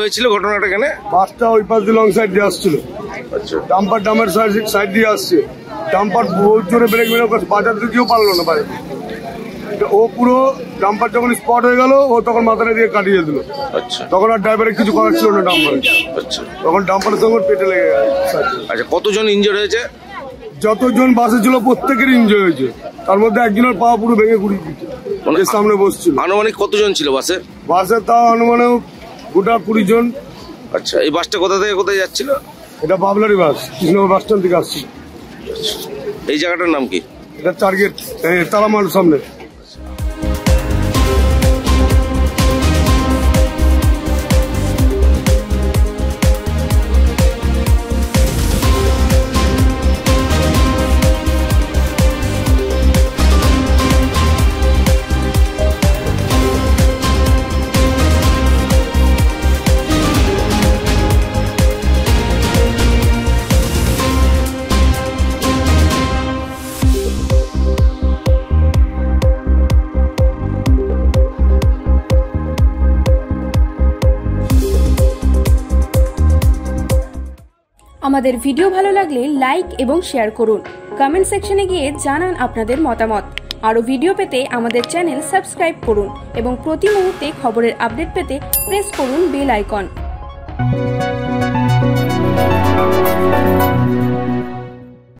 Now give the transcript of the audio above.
হয়েছিল ঘটনাটা এখানে? বাসটা ওই পাশ দিয়ে লং সাইড দিয়ে আসছিল। আচ্ছা, ডাম্পার ডামের সাইড দিয়ে আসছে। ডাম্পার বহুত জোরে ব্রেক মেরে বাজার দিকেও পারলো না বাইরে। ও পুরো ডাম্পার যখন স্পট হয়ে গেল, ও তখন মাথাটা দিয়ে কাটিয়ে দিল। আচ্ছা, তখন আর ড্রাইভারের কিছু করার ছিল না ডাম্পারে। আচ্ছা, তখন ডাম্পারের সঙ্গে পেটে লেগে গেছে। আচ্ছা, কতজন ইনজোর্ড হয়েছে? যতজন বাসে ছিল প্রত্যেকেরই ইনজয় হয়েছে। তার মধ্যে একজনের পা পুরো ভেঙে গুড়িয়ে দিচ্ছে, সামনে বসছিল। আনুমানিক কতজন ছিল বাসে? বাসে তাও অনুমানে গোটা 20 জন। আচ্ছা, এই বাসটা কোথা থেকে কোথায় যাচ্ছিল? এটা বাবলারি বাস, কৃষ্ণনগর বাস স্ট্যান্ড থেকে আসছিল। এই জায়গাটার নাম কি? এটা টার্গেট তারামার সামনে। আমাদের ভিডিও ভালো লাগলে লাইক এবং শেয়ার করুন। কমেন্ট সেকশনে গিয়ে জানান আপনাদের মতামত। আরও ভিডিও পেতে আমাদের চ্যানেল সাবস্ক্রাইব করুন এবং প্রতি মুহূর্তে খবরের আপডেট পেতে প্রেস করুন বেল আইকন।